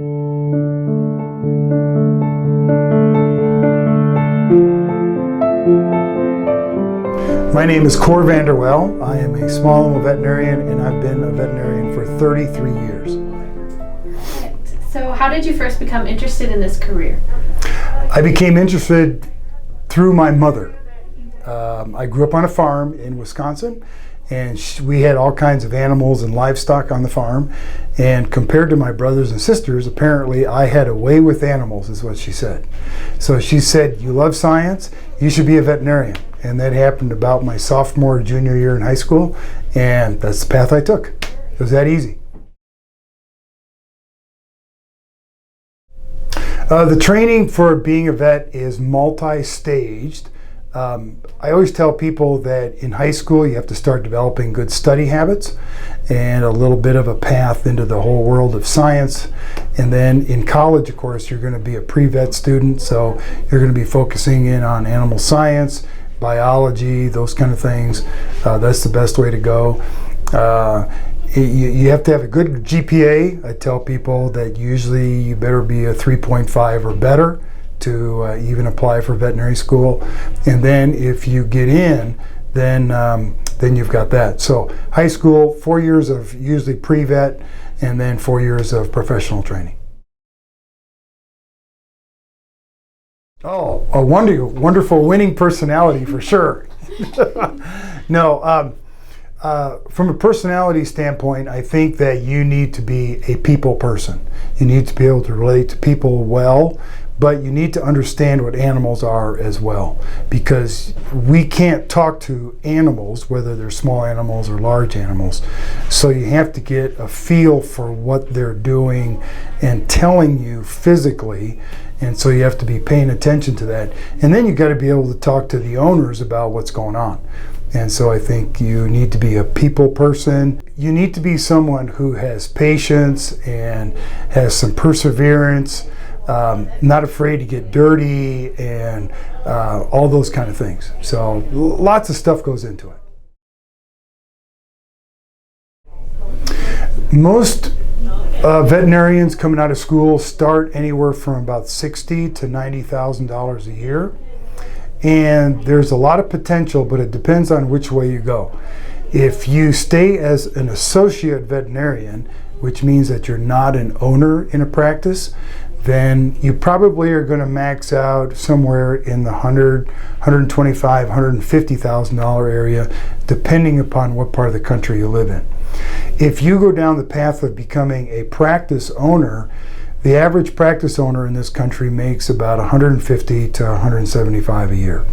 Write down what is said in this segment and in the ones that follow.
My name is Cor Vanderwell. I am a small animal veterinarian, and I've been a veterinarian for 33 years. So how did you first become interested in this career? I became interested through my mother. I grew up on a farm in Wisconsin, and we had all kinds of animals and livestock on the farm. And compared to my brothers and sisters, apparently I had a way with animals, is what she said. So she said, "You love science, you should be a veterinarian." And that happened about my sophomore, junior year in high school, and that's the path I took. It was that easy. The training for being a vet is multi-staged. I always tell people that in high school you have to start developing good study habits and a little bit of a path into the whole world of science. And then in college, of course, you're going to be a pre-vet student, so you're going to be focusing in on animal science, biology, those kind of things. That's the best way to go. You have to have a good GPA. I tell people that usually you better be a 3.5 or better to even apply for veterinary school. And then if you get in, then you've got that. So high school, 4 years of usually pre-vet, and then 4 years of professional training. Oh, a wonderful winning personality for sure. No, from a personality standpoint, I think that you need to be a people person. You need to be able to relate to people well, but you need to understand what animals are as well, because we can't talk to animals, whether they're small animals or large animals. So you have to get a feel for what they're doing and telling you physically. And so you have to be paying attention to that. And then you've got to be able to talk to the owners about what's going on. And so I think you need to be a people person. You need to be someone who has patience and has some perseverance, not afraid to get dirty, and all those kind of things. So lots of stuff goes into it. Most veterinarians coming out of school start anywhere from about $60,000 to $90,000 a year, and there's a lot of potential, but it depends on which way you go. If you stay as an associate veterinarian, which means that you're not an owner in a practice, then you probably are going to max out somewhere in the $125,000, $150,000 area, depending upon what part of the country you live in. If you go down the path of becoming a practice owner, the average practice owner in this country makes about $150,000 to $175,000 a year.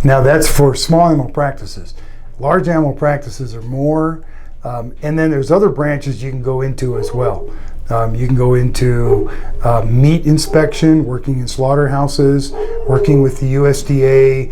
Now that's for small animal practices. Large animal practices are more, and then there's other branches you can go into as well. You can go into meat inspection, working in slaughterhouses, working with the USDA,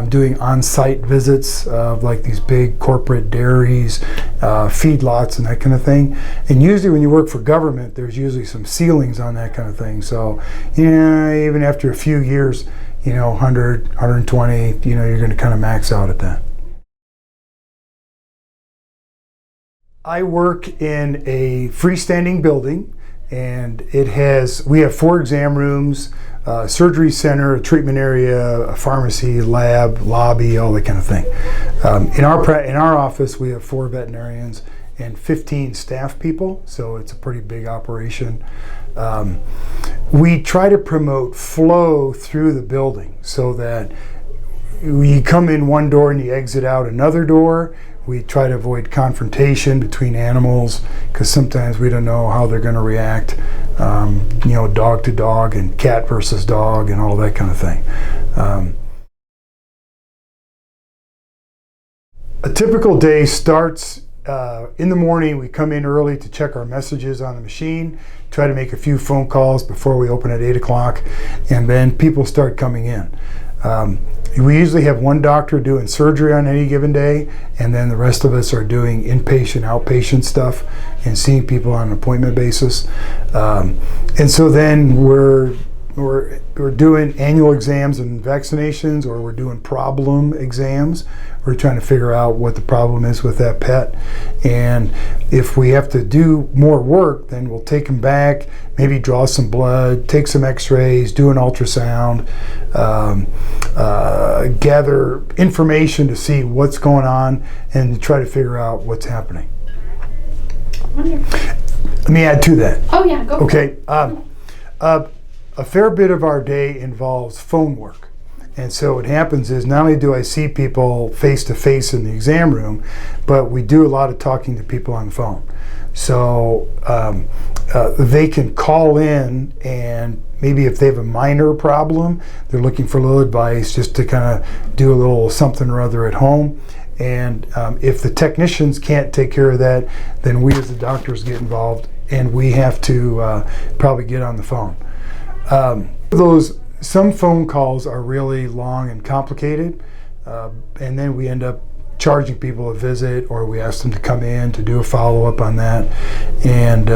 doing on-site visits of like these big corporate dairies, feedlots, and that kind of thing. And usually when you work for government, there's usually some ceilings on that kind of thing. So, even after a few years, 100, 120, you're going to kind of max out at that. I work in a freestanding building, and we have 4 exam rooms, a surgery center, a treatment area, a pharmacy, lab, lobby, all that kind of thing. In our office, we have 4 veterinarians and 15 staff people, so it's a pretty big operation. We try to promote flow through the building so that you come in one door and you exit out another door. We try to avoid confrontation between animals because sometimes we don't know how they're going to react. Dog to dog and cat versus dog and all that kind of thing. A typical day starts in the morning. We come in early to check our messages on the machine, try to make a few phone calls before we open at 8 o'clock, and then people start coming in. We usually have one doctor doing surgery on any given day, and then the rest of us are doing inpatient, outpatient stuff and seeing people on an appointment basis. And so then we're we're doing annual exams and vaccinations, or we're doing problem exams. We're trying to figure out what the problem is with that pet. And if we have to do more work, then we'll take them back, maybe draw some blood, take some x-rays, do an ultrasound, gather information to see what's going on, and try to figure out what's happening. Wonderful. Let me add to that. Oh yeah, go. Okay. A fair bit of our day involves phone work. And so what happens is, not only do I see people face to face in the exam room, but we do a lot of talking to people on the phone. So they can call in, and maybe if they have a minor problem, they're looking for a little advice just to kind of do a little something or other at home. And if the technicians can't take care of that, then we as the doctors get involved, and we have to probably get on the phone. Some phone calls are really long and complicated, and then we end up charging people a visit, or we ask them to come in to do a follow-up on that, and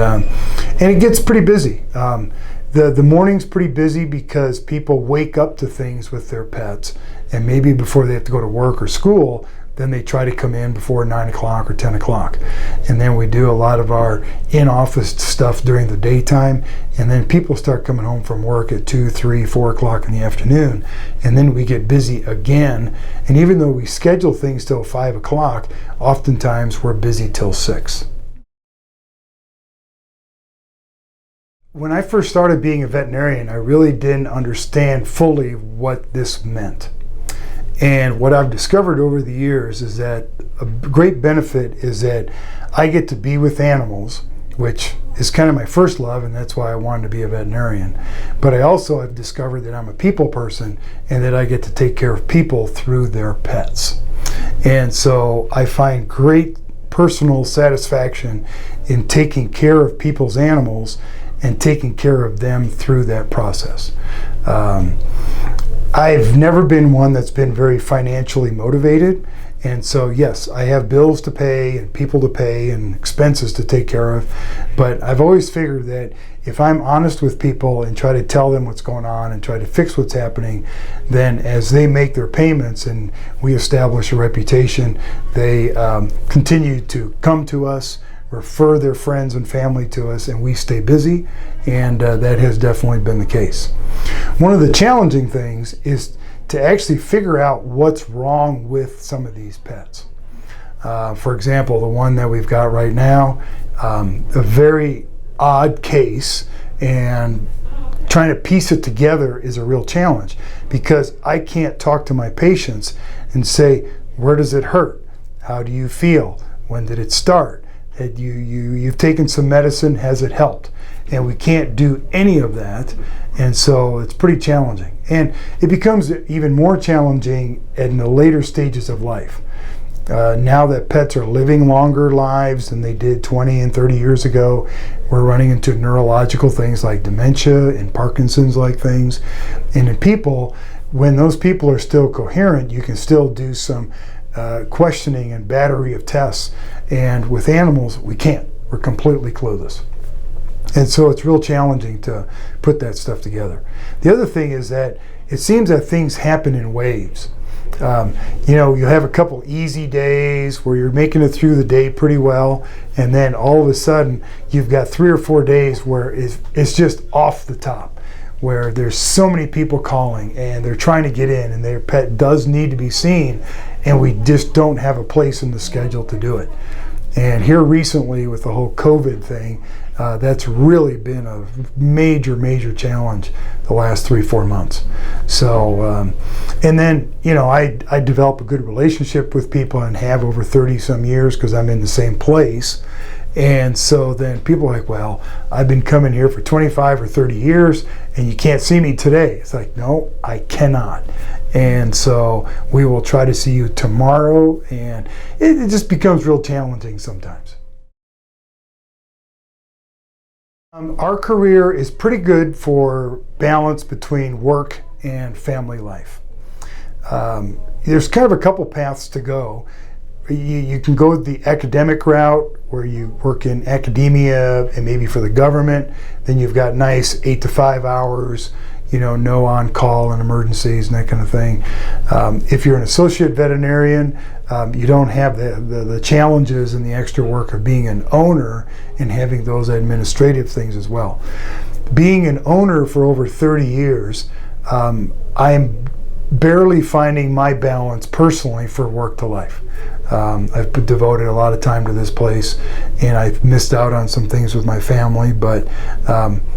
it gets pretty busy. The morning's pretty busy because people wake up to things with their pets, and maybe before they have to go to work or school, then they try to come in before 9 o'clock or 10 o'clock. And then we do a lot of our in-office stuff during the daytime, and then people start coming home from work at 2, 3, 4 o'clock in the afternoon, and then we get busy again. And even though we schedule things till 5 o'clock, oftentimes we're busy till 6. When I first started being a veterinarian, I really didn't understand fully what this meant. And what I've discovered over the years is that a great benefit is that I get to be with animals, which is kind of my first love, and that's why I wanted to be a veterinarian. But I also have discovered that I'm a people person, and that I get to take care of people through their pets. And so I find great personal satisfaction in taking care of people's animals and taking care of them through that process. I've never been one that's been very financially motivated, and so yes, I have bills to pay and people to pay and expenses to take care of, but I've always figured that if I'm honest with people and try to tell them what's going on and try to fix what's happening, then as they make their payments and we establish a reputation, they continue to come to us, refer their friends and family to us, and we stay busy, and that has definitely been the case. One of the challenging things is to actually figure out what's wrong with some of these pets. For example, the one that we've got right now, a very odd case, and trying to piece it together is a real challenge, because I can't talk to my patients and say, where does it hurt? How do you feel? When did it start? You've taken some medicine, has it helped? And we can't do any of that, and so it's pretty challenging. And it becomes even more challenging in the later stages of life. Now that pets are living longer lives than they did 20 and 30 years ago, we're running into neurological things like dementia and Parkinson's-like things. And in people, when those people are still coherent, you can still do some questioning and battery of tests. And with animals, we can't. We're completely clueless. And so it's real challenging to put that stuff together. The other thing is that it seems that things happen in waves. You have a couple easy days where you're making it through the day pretty well, and then all of a sudden you've got 3 or 4 days where it's just off the top, where there's so many people calling and they're trying to get in and their pet does need to be seen, and we just don't have a place in the schedule to do it. And here recently with the whole COVID thing, that's really been a major challenge the last 3-4 months. So, and then, I develop a good relationship with people and have over 30 some years because I'm in the same place. And so then people are like, well, I've been coming here for 25 or 30 years and you can't see me today. It's like, no, I cannot. And so we will try to see you tomorrow, and it just becomes real challenging sometimes. Our career is pretty good for balance between work and family life. There's kind of a couple paths to go. You can go the academic route where you work in academia and maybe for the government. Then you've got nice 8 to 5 hours. no on-call and emergencies and that kind of thing. If you're an associate veterinarian, you don't have the challenges and the extra work of being an owner and having those administrative things as well. Being an owner for over 30 years, I'm barely finding my balance personally for work to life. I've devoted a lot of time to this place, and I've missed out on some things with my family, but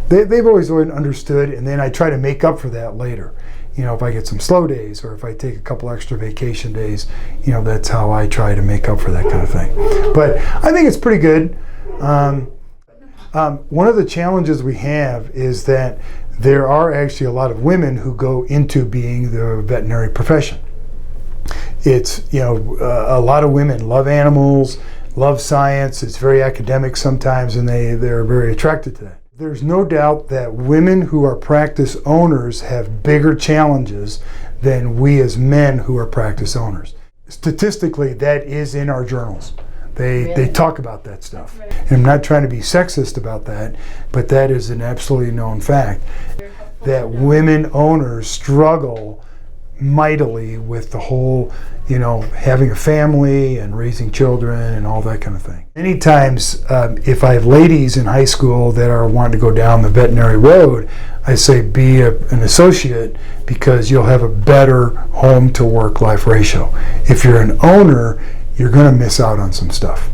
they've always understood, and then I try to make up for that later. If I get some slow days or if I take a couple extra vacation days, that's how I try to make up for that kind of thing. But I think it's pretty good. One of the challenges we have is that there are actually a lot of women who go into being the veterinary profession. It's, a lot of women love animals, love science. It's very academic sometimes, and they're very attracted to that. There's no doubt that women who are practice owners have bigger challenges than we as men who are practice owners. Statistically, that is in our journals. They talk about that stuff. Right. And I'm not trying to be sexist about that, but that is an absolutely known fact that women owners struggle mightily with the whole, having a family and raising children and all that kind of thing. Many times, if I have ladies in high school that are wanting to go down the veterinary road, I say be an associate because you'll have a better home to work life ratio. If you're an owner, you're going to miss out on some stuff.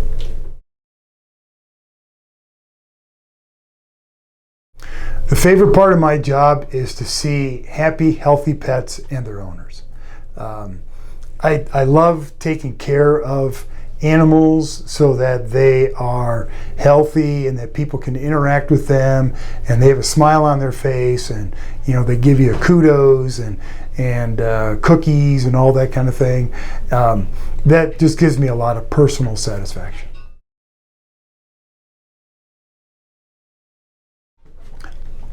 The favorite part of my job is to see happy, healthy pets and their owners. I love taking care of animals so that they are healthy and that people can interact with them and they have a smile on their face, and they give you kudos and cookies and all that kind of thing. That just gives me a lot of personal satisfaction.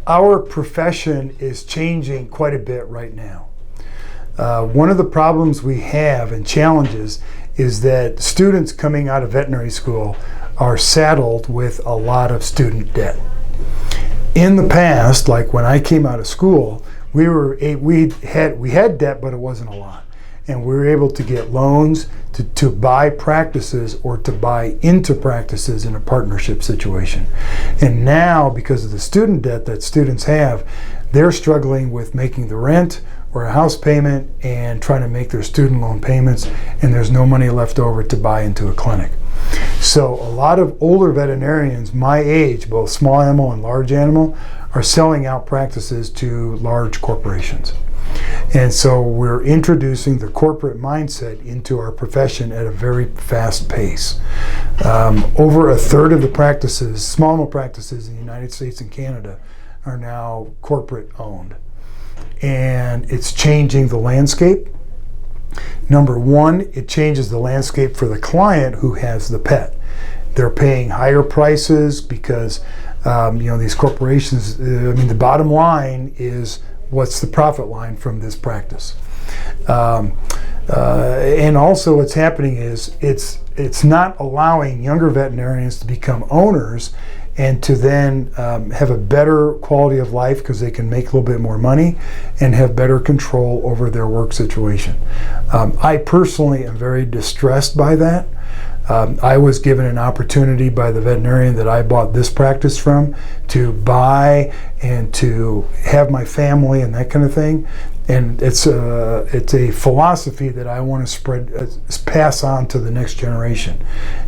Our profession is changing quite a bit right now. One of the problems we have and challenges is that students coming out of veterinary school are saddled with a lot of student debt. In the past, like when I came out of school, we had debt, but it wasn't a lot. And we were able to get loans to buy practices or to buy into practices in a partnership situation. And now, because of the student debt that students have, they're struggling with making the rent or a house payment and trying to make their student loan payments, and there's no money left over to buy into a clinic. So a lot of older veterinarians my age, both small animal and large animal, are selling out practices to large corporations. And so we're introducing the corporate mindset into our profession at a very fast pace. Over a third of the practices, small animal practices in the United States and Canada, are now corporate owned. And it's changing the landscape. Number one, it changes the landscape for the client who has the pet. They're paying higher prices because these corporations, the bottom line is what's the profit line from this practice. And also what's happening is it's not allowing younger veterinarians to become owners and to then have a better quality of life because they can make a little bit more money and have better control over their work situation. I personally am very distressed by that. I was given an opportunity by the veterinarian that I bought this practice from to buy and to have my family and that kind of thing. And it's a philosophy that I want to pass on to the next generation.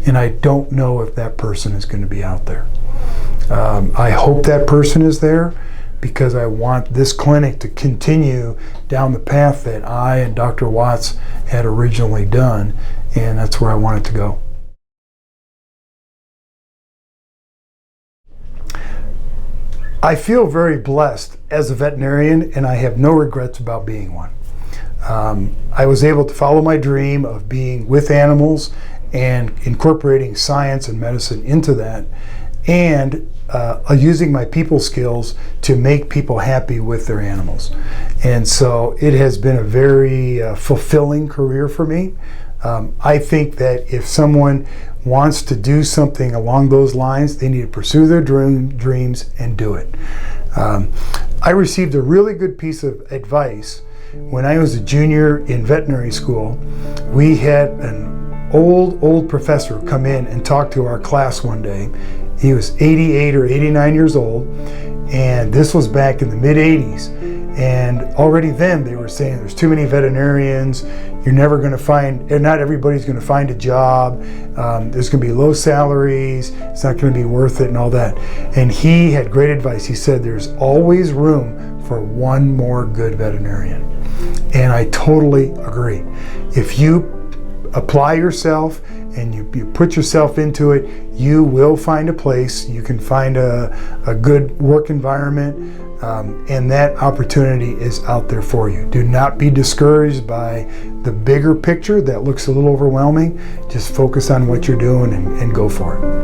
And I don't know if that person is going to be out there. I hope that person is there because I want this clinic to continue down the path that I and Dr. Watts had originally done, and that's where I want it to go. I feel very blessed as a veterinarian, and I have no regrets about being one. I was able to follow my dream of being with animals and incorporating science and medicine into that, and using my people skills to make people happy with their animals. And so it has been a very fulfilling career for me. I think that if someone wants to do something along those lines, they need to pursue their dreams and do it. I received a really good piece of advice when I was a junior in veterinary school. We had an old professor come in and talk to our class one day. He was 88 or 89 years old, and this was back in the mid-80s. And already then they were saying there's too many veterinarians, you're never going to find, and not everybody's going to find a job, there's going to be low salaries, it's not going to be worth it and all that. And he had great advice. He said there's always room for one more good veterinarian. And I totally agree. If you apply yourself and you put yourself into it, you will find a place. You can find a good work environment, and that opportunity is out there for you. Do not be discouraged by the bigger picture that looks a little overwhelming. Just focus on what you're doing and go for it.